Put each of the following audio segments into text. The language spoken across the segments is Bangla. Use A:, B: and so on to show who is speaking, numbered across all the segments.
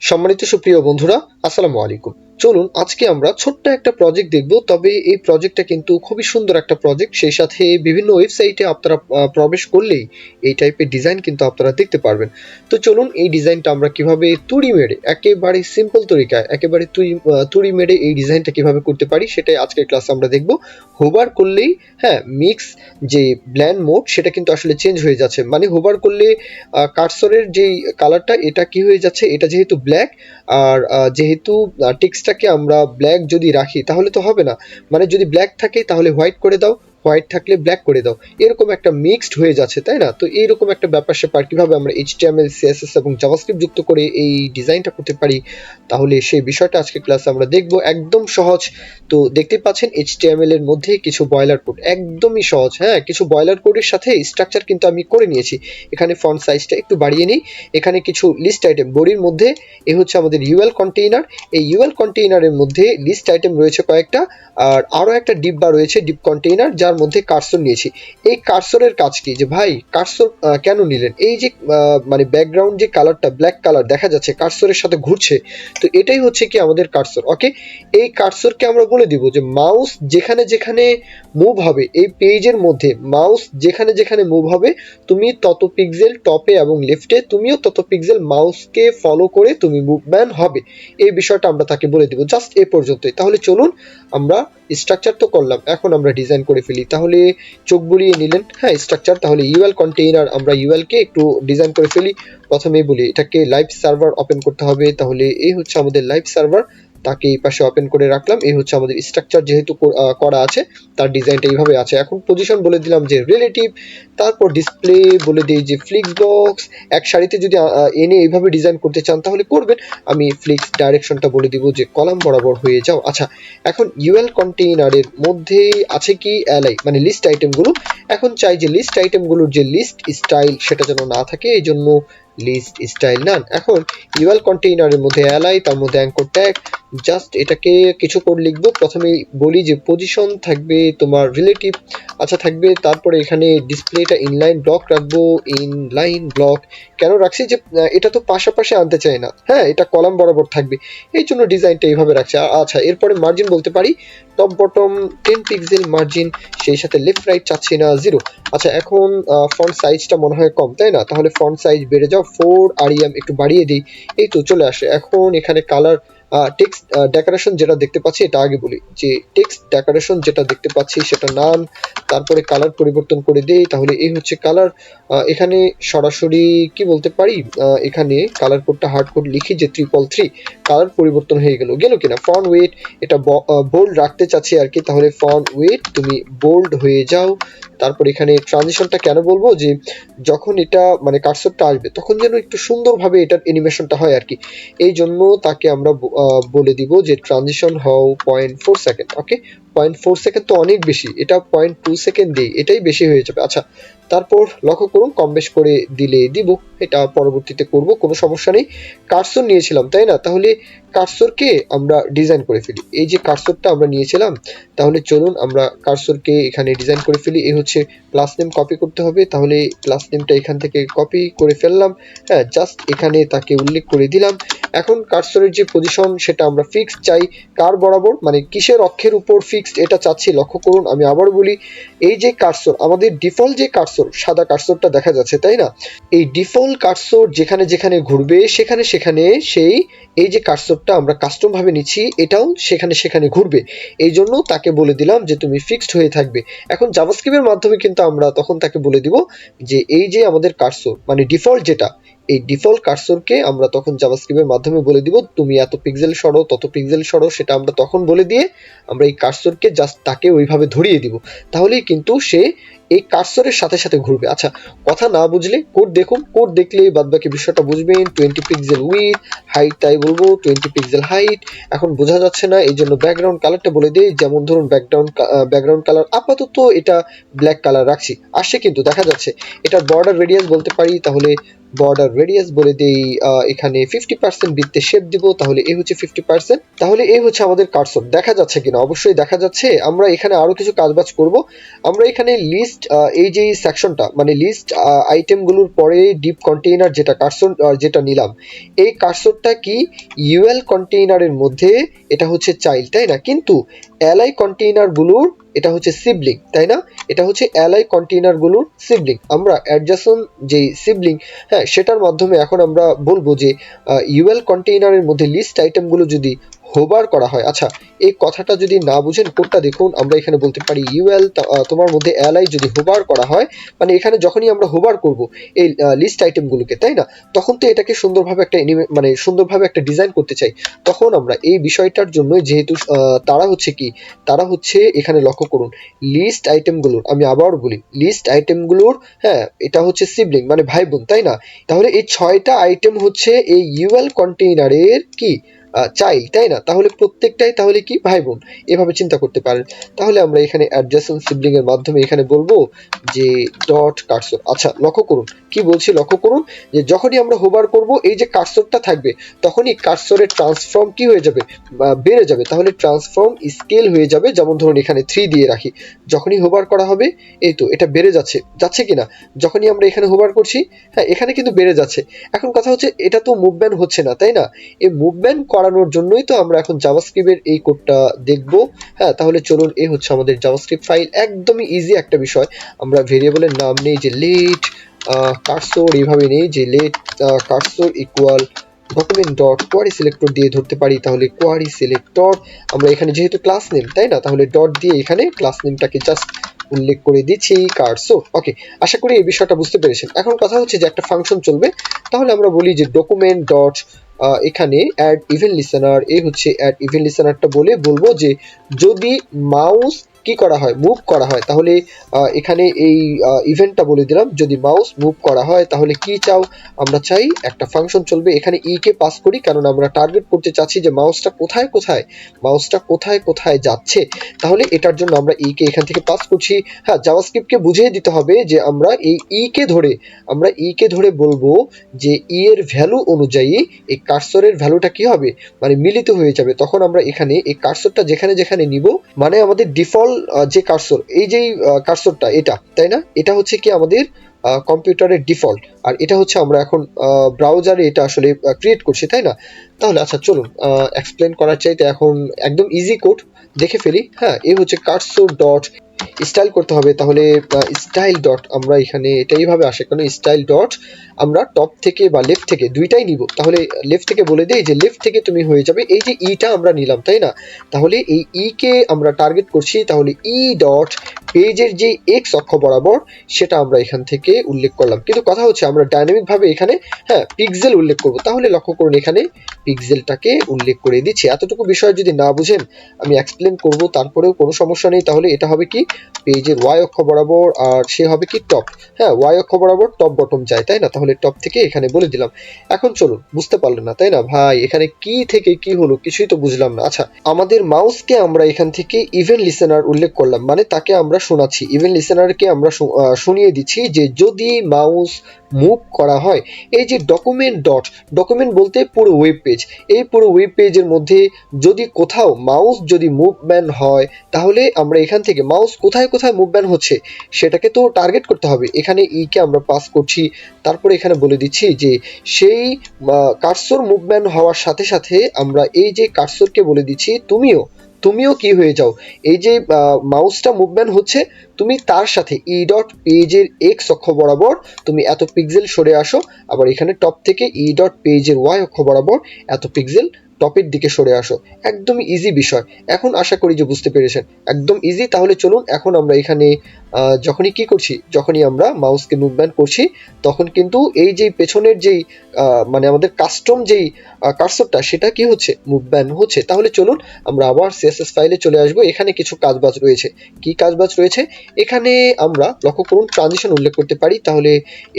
A: সম্মানিত সুপ্রিয় বন্ধুরা, আসসালামু আলাইকুম। চলুন আজকে আমরা ছোট্ট একটা প্রজেক্ট দেখব। তবে এই প্রজেক্টটা কিন্তু খুবই সুন্দর একটা প্রজেক্ট। সেই সাথে বিভিন্ন ওয়েবসাইটে আপনারা প্রবেশ করলেই এই টাইপের ডিজাইন কিন্তু আপনারা দেখতে পারবেন। তো চলুন এই ডিজাইনটা আমরা কিভাবে তুড়ি মেরে একেবারে সিম্পল তরিকায় একেবারে তুড়ি মেরে এই ডিজাইনটা কিভাবে করতে পারি সেটাই আজকের ক্লাসে আমরা দেখব। হোভার করলেই মিক্স যে ব্ল্যান্ড মোড সেটা কিন্তু আসলে চেঞ্জ হয়ে যাচ্ছে। মানে হোভার করলে কার্সরের যেই কালারটা এটা কি হয়ে যাচ্ছে, এটা যেহেতু ব্ল্যাক আর যেহেতু টেক্সটটাকে আমরা ব্ল্যাক যদি রাখি তাহলে তো হবে না। মানে যদি ব্ল্যাক থাকে তাহলে হোয়াইট করে দাও, হোয়াইট থাকলে ব্ল্যাক করে দাও, এরকম একটা মিক্সড হয়ে যাচ্ছে, তাই না? তো এইরকম একটা ব্যাপার স্যাপার কিভাবে আমরা এইচটিএমএল সিএসএস এবং জাভাস্ক্রিপ্ট যুক্ত করে এই ডিজাইনটা করতে পারি, তাহলে সেই বিষয়টা আজকে ক্লাসে আমরা দেখব। একদম সহজ। তো দেখতে পাচ্ছেন এইচটিএমএল এর মধ্যে কিছু বয়লার কোড, একদমই সহজ। কিছু বয়লার কোডের সাথে স্ট্রাকচার কিন্তু আমি করে নিয়েছি। এখানে ফন্ট সাইজটা একটু বাড়িয়ে নিই। এখানে কিছু লিস্ট আইটেম বডির মধ্যে, এ হচ্ছে আমাদের ইউএল কন্টেইনার। এই ইউএল কন্টেইনারের মধ্যে লিস্ট আইটেম রয়েছে কয়েকটা, আর আরো একটা ডিব্বা রয়েছে ডিপ কন্টেইনার, যার মধ্যে কার্সর নিয়েছি। এই কার্সরের কাজ কি, যে ভাই কার্সর কেন নিলেন? এই যে মানে ব্যাকগ্রাউন্ড যে কালারটা ব্ল্যাক কালার দেখা যাচ্ছে কার্সরের সাথে ঘুরছে, তো এটাই হচ্ছে কি আমাদের কার্সর। ওকে, এই কার্সরকে আমরা বলে দিব যে মাউস যেখানে যেখানে মুভ হবে এই পেজের মধ্যে, মাউস যেখানে যেখানে মুভ হবে তুমি তত পিক্সেল টপে এবং লেফটে, তুমিও তত পিক্সেল মাউসকে ফলো করে তুমি মুভম্যান হবে। এই বিষয়টা আমরা তাকে বলে দিব। জাস্ট এ পর্যন্তই। তাহলে চলুন আমরা স্ট্রাকচার তো করলাম, এখন আমরা ডিজাইন করে ফেলি। তাহলে চোখ বুলিয়ে নিলেন স্ট্রাকচার। তাহলে ইউএল কন্টেইনার, আমরা ইউএল কে একটু ডিজাইন করে ফেলি। প্রথমে বলি এটাকে লাইভ সার্ভার ওপেন করতে হবে। তাহলে এই হচ্ছে আমাদের লাইভ সার্ভার, তাকে এই পাশে ওপেন করে রাখলাম। এই হচ্ছে আমাদের স্ট্রাকচার যেহেতু করা আছে, তার ডিজাইনটা এইভাবে আছে। এখন পজিশন বলে দিলাম যে রিলেটিভ, তারপর ডিসপ্লে বলে দিই যে ফ্লিক্স বক্স। এক সারিতে যদি এনে এইভাবে ডিজাইন করতে চান তাহলে করবেন। আমি ফ্লিক্স ডাইরেকশনটা বলে দিব যে কলাম বরাবর হয়ে যাও। আচ্ছা, এখন ইউএল কন্টেইনারের মধ্যে আছে কি এলআই, মানে লিস্ট আইটেমগুলো। এখন চাই যে লিস্ট আইটেমগুলোর যে লিস্ট স্টাইল সেটা যেন না থাকে, এই জন্য লিস্ট স্টাইল নান। এখন ইউএল কন্টেইনারের মধ্যে এলআই, তার মধ্যে অ্যাঙ্কর ট্যাগ। জাস্ট এটাকে কিছু কোড লিখবো। প্রথমে বলি যে পজিশন থাকবে তোমার রিলেটিভ, আচ্ছা থাকবে। তারপরে এখানে ডিসপ্লেটা ইনলাইন ব্লক রাখবো। ইনলাইন ব্লক কেন রাখছি, যে এটা তো পাশাপাশি আনতে চাই না, এটা কলাম বরাবর থাকবে, এই জন্য ডিজাইনটা এইভাবে রাখছে। আচ্ছা, এরপরে মার্জিন বলতে পারি টপ বটম 10 পিক্সেল মার্জিন, সেই সাথে লেফট রাইট চাচ্ছি না 0। আচ্ছা, এখন ফন্ট সাইজটা মনে হয় কম, তাই না? তাহলে ফন্ট সাইজ বেড়ে যাও 4 REM, একটু বাড়িয়ে দিই। এই তো চলে আসে। এখন এখানে কালার টেক্সট ডেকোরেশন যেটা দেখতে পাচ্ছি, এটা আগে বলি যে টেক্সট ডেকোরেশন যেটা দেখতে পাচ্ছি সেটা নান। তারপরে কালার পরিবর্তন করে দেই। তাহলে এই হচ্ছে কালার। এখানে সরাসরি কি বলতে পারি, এখানে কালার কোডটা হার্ড কোড লিখি যে 333। কালার পরিবর্তন হয়ে গেল কিনা। ফন্ট ওয়েট এটা বোল্ড রাখতে চাচ্ছি আর কি। তাহলে ফন্ট ওয়েট তুমি বোল্ড হয়ে যাও। তারপর এখানে ট্রানজিশনটা কেন বলবো, যে যখন এটা মানে কার্সরটা আসবে তখন যেন একটু সুন্দরভাবে এটার অ্যানিমেশনটা হয় আর কি। এই জন্য তাকে আমরা বলে দিব যে ট্রানজিশন হও 0.4 সেকেন্ড। ওকে, 0.4 সেকেন্ড তো অনেক বেশি, এটা 0.2 সেকেন্ড দিই, এটাই বেশি হয়ে যাবে। আচ্ছা, তারপর লক্ষ্য করুন কম বেশ করে দিলে দিব, এটা পরবর্তীতে করব, কোনো সমস্যা নেই। কার্সর নিয়েছিলাম, তাই না? তাহলে কার্সরকে আমরা ডিজাইন করে ফেলি। এই যে কার্সরটা আমরা নিয়েছিলাম, তাহলে চলুন আমরা কার্সরকে এখানে ডিজাইন করে ফেলি। এই হচ্ছে ক্লাস নেম, কপি করতে হবে। তাহলে ক্লাস নেমটা এখান থেকে কপি করে ফেললাম। জাস্ট এখানে তাকে উল্লেখ করে দিলাম। এখন কার্সরের যে পজিশন সেটা আমরা ফিক্সড চাই। কার বরাবর, মানে কিসের অক্ষের উপর ফিক্সড এটা চাচ্ছি, লক্ষ্য করুন। আমি আবার বলি, এই যে কার্সর আমাদের ডিফল্ট যে কার্সর, সাদা কার্সরটা দেখা যাচ্ছে, তাই না? এই ডিফল্ট কার্সর যেখানে যেখানে ঘুরবে সেখানে সেখানে সেই এই যে কার্সরটা আমরা কাস্টম ভাবে নিচ্ছি এটাও সেখানে সেখানে ঘুরবে। এই জন্য তাকে বলে দিলাম যে তুমি ফিক্সড হয়ে থাকবে। এখন জাভাস্ক্রিপ্টের মাধ্যমে কিন্তু আমরা তখন তাকে বলে দিব যে এই যে আমাদের কার্সর মানে ডিফল্ট যেটা, এই ডিফল্ট কার্সরকে আমরা তখন জাভাস্ক্রিপ্টের মাধ্যমে বলে দিব তুমি এত পিক্সেল সরো তত পিক্সেল সরো, সেটা আমরা তখন বলে দিয়ে আমরা এই কার্সরকে জাস্ট তাকে ওইভাবে ধরিয়ে দিব। তাহলেই কিন্তু সে এই কার্সরের সাথে সাথে ঘুরবে। আচ্ছা, কথা না বুঝলে কোড দেখুন, কোড দেখলে বাদবাকি বিষয়টা বুঝবেন। 20 পিক্সেল উইথ, হাইট তাই বলবো 20 পিক্সেল হাইট। এখন বোঝা যাচ্ছে না, এই জন্য ব্যাকগ্রাউন্ড কালারটা বলে দেই। যেমন ধরুন ব্যাকগ্রাউন্ড কালার আপাতত এটা ব্ল্যাক কালার রাখছি, আসছে কিন্তু দেখা যাচ্ছে। এটার বর্ডার রেডিয়াস বলতে পারি তাহলে বর্ডার রেডিয়াস বলে দেই এখানে 50% বৃত্তে শেপ দিব, তাহলে এই হচ্ছে 50%। তাহলে এই হচ্ছে আমাদের কার্সর। দেখা যাচ্ছে কিনা? অবশ্যই দেখা যাচ্ছে। আমরা এখানে আরো কিছু কাজবাজ করব। আমরা এখানে লিস্ট এই যে সেকশনটা মানে লিস্ট আইটেমগুলোর পরে ডিপ কন্টেইনার যেটা কার্সর যেটা নিলাম, এই কার্সরটা কি ইউএল কন্টেইনারের মধ্যে এটা হচ্ছে চাইল্ড, তাই না? কিন্তু এলআই কন্টেইনার গুলোর এটা হচ্ছে সিবলিং, তাই না? এটা হচ্ছে এলআই কন্টেইনার গুলোর সিবলিং। আমরা অ্যাডজাসন যে সিবলিং, হ্যাঁ, সেটার মাধ্যমে এখন আমরা বলবো যে ইউএল কন্টেইনারের মধ্যে লিস্ট আইটেমগুলো যদি হোভার করা হয়। আচ্ছা, এই কথাটা যদি না বুঝেন কোডটা দেখুন, আমরা এখানে বলতে পারি ইউএল তোমার মধ্যে এলআই যদি হোভার করা হয়, মানে এখানে যখনই আমরা হোভার করব এই লিস্ট আইটেমগুলোকে, তাই না, তখন তো এটাকে সুন্দরভাবে একটা মানে সুন্দরভাবে একটা ডিজাইন করতে চাই। তখন আমরা এই বিষয়টার জন্য যেহেতু তারা হচ্ছে কি, তারা হচ্ছে এখানে লক্ষ্য করুন লিস্ট আইটেমগুলোর, আমি আবার বলি লিস্ট আইটেমগুলোর, হ্যাঁ, এটা হচ্ছে সিবলিং মানে ভাই বোন, তাই না? তাহলে এই 6টা আইটেম হচ্ছে এই ইউএল কন্টেইনারের কি চাইল্ড, তাই না? তাহলে প্রত্যেকটাই তাহলে কি ভাই বোন, এভাবে চিন্তা করতে পারেন। তাহলে আমরা এখানে অ্যাডজেসেন্ট সিবলিং এর মাধ্যমে এখানে বলবো যে ডট কার্সর। আচ্ছা, লক্ষ্য করুন কি বলছি, লক্ষ্য করুন যে যখনই আমরা হোভার করব এই যে কার্সরটা থাকবে, তখনই কার্সরের ট্রান্সফর্ম কি হয়ে যাবে, বেড়ে যাবে। তাহলে ট্রান্সফর্ম স্কেল হয়ে যাবে, যেমন ধরুন এখানে 3 দিয়ে রাখি, যখনই হোভার করা হবে এই তো এটা বেড়ে যাচ্ছে, যাচ্ছে কিনা? যখনই আমরা এখানে হোভার করছি, হ্যাঁ, এখানে কিন্তু বেড়ে যাচ্ছে। এখন কথা হচ্ছে এটা তো মুভমেন্ট হচ্ছে না, তাই না? এই মুভমেন্ট করানোর জন্যই তো আমরা এখন জাভাস্ক্রিপ্টের এই কোডটা দেখব। হ্যাঁ, তাহলে চলুন, এই হচ্ছে আমাদের জাভাস্ক্রিপ্ট ফাইল। একদমই ইজি একটা বিষয়। আমরা ভেরিয়েবলের নাম নেই যে লেট কার্সর, এইভাবে নেই যে let cursor equal document dot query selector দিয়ে ধরতে পারি। তাহলে কোয়ারি সিলেক্টর আমরা এখানে যেহেতু ক্লাস নেম, তাই না, তাহলে ডট দিয়ে এখানে ক্লাস নেমটাকে জাস্ট উল্লেখ করে দিচ্ছি কার্সর। ওকে, আশা করি এই বিষয়টা বুঝতে পেরেছেন। এখন কথা হচ্ছে যে একটা ফাংশন চলবে, তাহলে আমরা বলি যে ডকুমেন্ট ডট এখানে অ্যাড ইভেন্ট লিসেনার, এই হচ্ছে অ্যাড ইভেন্ট লিসেনারটা বলে বলবো যে যদি মাউস কি করা হয়, মুভ করা হয়, তাহলে এখানে এই ইভেন্টটা বলে দিলাম, যদি মাউস মুভ করা হয় তাহলে কি চাও, আমরা চাই একটা ফাংশন চলবে এখানে ই কে পাস করি, কারণ আমরা টার্গেট করতে চাচ্ছি যে মাউসটা কোথায় কোথায়, মাউসটা কোথায় কোথায় যাচ্ছে। তাহলে এটার জন্য আমরা ই কে এখান থেকে পাস করছি। হ্যাঁ, জাভাস্ক্রিপ্টকে বুঝিয়ে দিতে হবে যে আমরা এই ই কে ধরে, আমরা ই কে ধরে বলবো যে ই এর ভ্যালু অনুযায়ী এই কার্সরের ভ্যালুটা কি হবে, মানে মিলিত হয়ে যাবে। তখন আমরা এখানে এই কার্সরটা যেখানে যেখানে নিব, মানে আমাদের ডিফল্ট যে কার্সর, এই যে কার্সরটা এটা, তাই না, এটা হচ্ছে কি আমাদের কম্পিউটারের ডিফল্ট, আর এটা হচ্ছে আমরা এখন ব্রাউজারে এটা আসলে ক্রিয়েট করছি, তাই না? তাহলে আচ্ছা চলুন এক্সপ্লেন করার চাইতে এখন একদম ইজি কোড দেখে ফেলি। হ্যাঁ, এই হচ্ছে কার্সর ডট স্টাইল করতে হবে। তাহলে স্টাইল ডট আমরা এখানে এটা এইভাবে আসে, কারণ স্টাইল ডট আমরা টপ থেকে বা লেফট থেকে দুইটাই নিব। তাহলে লেফট থেকে বলে দেই যে লেফট থেকে তুমি হয়ে যাবে এই যে ইটা আমরা নিলাম, তাই না? তাহলে এই ই কে আমরা টার্গেট করছি, তাহলে ই ডট পেজের যে এক্স অক্ষ বরাবর সেটা আমরা এখান থেকে উল্লেখ করলাম। কিন্তু কথা হচ্ছে আমরা ডাইনামিক ভাবে এখানে, হ্যাঁ, পিক্সেল উল্লেখ করব। তাহলে লক্ষ্য করুন এখানে পিক্সেলটাকে উল্লেখ করে দিচ্ছি। এতটুকু বিষয় যদি না বুঝেন আমি এক্সপ্লেন করব, তারপরেও কোনো সমস্যা নেই। তাহলে এটা হবে কি পেজের ওয়াই অক্ষ বরাবর, আর সে হবে কি টপ, হ্যাঁ, ওয়াই অক্ষ বরাবর টপ বটম যায়, তাই না? তাহলে টপ থেকে এখানে বলে দিলাম। এখন চলুন, বুঝতে পারলেন না তাই না ভাই, এখানে কি থেকে কি হলো কিছুই তো বুঝলাম না। আচ্ছা, আমাদের মাউসকে আমরা এখান থেকে ইভেন্ট লিসেনার উল্লেখ করলাম, মানে তাকে আমরা শোনাচ্ছি, ইভেন্ট লিসেনারকে আমরা শুনিয়ে দিচ্ছি যে যদি মাউস মুভ করা হয়, এই যে ডকুমেন্ট ডট, ডকুমেন্ট বলতে পুরো ওয়েব পেজ, এই পুরো ওয়েব পেজের মধ্যে যদি কোথাও মাউস যদি মুভমেন্ট হয়, তাহলে আমরা এখান থেকে মাউস কোথায় কোথায় মুভমেন্ট হচ্ছে সেটাকে তো টার্গেট করতে হবে। এখানে ই কে আমরা পাস করছি, তারপরে এখানে বলে দিচ্ছি যে সেই কার্সর মুভমেন্ট হওয়ার সাথে সাথে আমরা এই যে কার্সরকে বলে দিচ্ছি তুমিও তুমিও কি হয়ে যাও, এই যে মাউসটা মুভমেন্ট হচ্ছে তুমি তার সাথে ই ডট পেজের এক্স অক্ষ বরাবর তুমি এত পিক্সেল সরে আসো, আবার এখানে টপ থেকে ই ডট পেজের ওয়াই অক্ষ বরাবর এত পিক্সেল টপের দিকে সরে আসো। একদমই ইজি বিষয়, এখন আশা করি যে বুঝতে পেরেছেন, একদম ইজি। তাহলে চলুন এখন আমরা এখানে যখনই কি করছি, যখনই আমরা মাউসকে মুভমেন্ট করছি তখন কিন্তু এই যে পেছনের যেই মানে আমাদের কাস্টম যেই কার্সরটা সেটা কি হচ্ছে, মুভমেন্ট হচ্ছে। তাহলে চলুন আমরা আবার সিএসএস ফাইলে চলে আসবো। এখানে কিছু কাজবাজ রয়েছে। কি কাজবাজ রয়েছে এখানে আমরা লক্ষ্য করুন, ট্রানজিশন উল্লেখ করতে পারি। তাহলে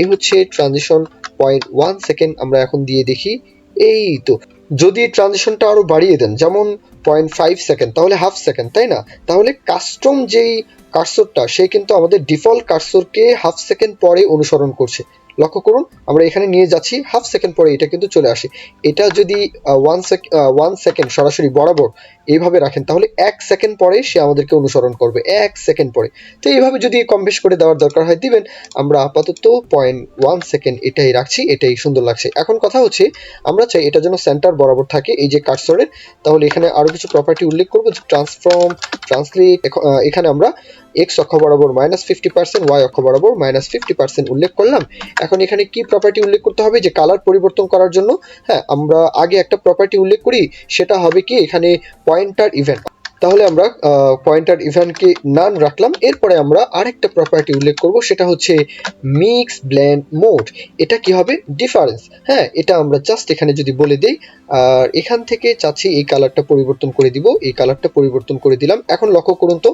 A: এই হচ্ছে ট্রানজিশন 0.1 সেকেন্ড আমরা এখন দিয়ে দেখি। এই তো, যদি ট্রানজিশনটা আরো বাড়িয়ে দেন যেমন 0.5 সেকেন্ড, তাহলে হাফ সেকেন্ড, তাই না? তাহলে কাস্টম যেই কার্সরটা সে কিন্তু আমাদের ডিফল্ট কার্সরকে হাফ সেকেন্ড পরে অনুসরণ করছে। লক্ষ্য করুন আমরা এখানে নিয়ে যাচ্ছি, হাফ সেকেন্ড পরে এটা কিন্তু চলে আসে। এটা যদি 1 সেকেন্ড সরাসরি বরাবর এইভাবে রাখেন তাহলে 1 সেকেন্ড পরে সে আমাদেরকে অনুসরণ করবে, 1 সেকেন্ড পরে। তো এইভাবে যদি কম বেশ করে দেওয়ার দরকার হয় দিবেন। আমরা আপাতত 0.1 সেকেন্ড এটাই রাখছি, এটাই সুন্দর লাগছে। এখন কথা হচ্ছে আমরা চাই এটা যেন সেন্টার বরাবর থাকে এই যে কার্সরের। তাহলে এখানে আরো কিছু প্রপার্টি উল্লেখ করব, ট্রান্সফর্ম, ট্রান্সলেট। এখানে আমরা এক্স অক্ষ বরাবর -50%, ওয়াই অক্ষ বরাবর -50% উল্লেখ করলাম। এখন এখানে কি প্রপার্টি উল্লেখ করতে হবে, যে কালার পরিবর্তন করার জন্য হ্যাঁ আমরা আগে একটা প্রপার্টি উল্লেখ করি, সেটা হবে কি এখানে পয়েন্টার ইভেন্ট। তাহলে আমরা পয়েন্টার ইভেন্টকে নান রাখলাম। এরপরে আমরা আরেকটা প্রপার্টি উল্লেখ করব, সেটা হচ্ছে মিক্স ব্লেন্ড মোড। এটা কি হবে, ডিফারেন্স। হ্যাঁ এটা আমরা জাস্ট এখানে যদি বলে দিই, আর এখান থেকে চাচ্ছি এই কালারটা পরিবর্তন করে দিব, এই কালারটা পরিবর্তন করে দিলাম। এখন লক্ষ্য করুন তো,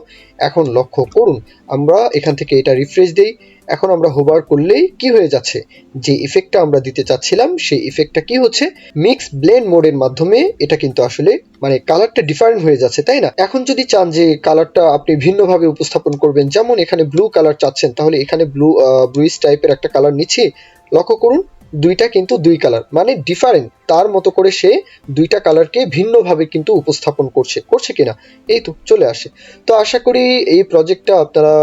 A: এখন লক্ষ্য করুন আমরা এখান থেকে এটা রিফ্রেশ দেই। এখন আমরা হোভার করলেই কি হয়ে যাচ্ছে, যে ইফেক্টটা আমরা দিতে চাচ্ছিলাম সেই ইফেক্টটা কি হচ্ছে, মিক্স ব্লেন্ড মোডের মাধ্যমে এটা কিন্তু আসলে মানে কালারটা ডিফারেন্ট হয়ে যাচ্ছে, তাই না? এখন যদি চান যে কালারটা আপনি ভিন্নভাবে উপস্থাপন করবেন, যেমন এখানে ব্লু কালার চাচ্ছেন, তাহলে এখানে ব্লুইশ টাইপের একটা কালার নিচ্ছি। লক্ষ্য করুন দুইটা কিন্তু দুই কালার, মানে ডিফারেন্ট, তার মতো করে সে দুইটা কালারকে ভিন্নভাবে কিন্তু উপস্থাপন করছে কিনা, এই তো চলে আসে। তো আশা করি এই প্রজেক্টটা আপনারা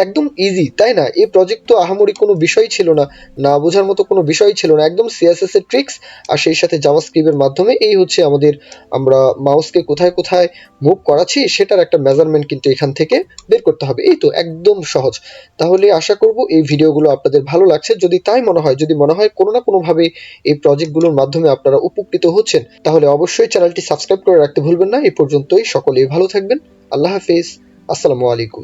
A: একদম ইজি, তাই না? এই প্রজেক্ট তো আহামরি কোনো বিষয় ছিল না, না বোঝার মতো কোনো বিষয় ছিল না, একদম সিএসএস এর ট্রিক্স আর সেই সাথে জাভাস্ক্রিপ্টের মাধ্যমে এই হচ্ছে আমাদের, আমরা মাউসকে কোথায় কোথায় মুভ করাচ্ছি সেটার একটা মেজারমেন্ট কিন্তু এখান থেকে বের করতে হবে। এই তো একদম সহজ। তাহলে আশা করব এই ভিডিওগুলো আপনাদের ভালো লাগছে। যদি তাই মনে হয়, যদি মনে হয় কোনো না কোনোভাবে এই প্রজেক্টগুলোর মাধ্যমে আপনারা উপকৃত হচ্ছেন, তাহলে অবশ্যই চ্যানেলটি সাবস্ক্রাইব করে রাখতে ভুলবেন না। এই পর্যন্তই, সকলেই ভালো থাকবেন। আল্লাহ হাফেজ, আসসালামু আলাইকুম।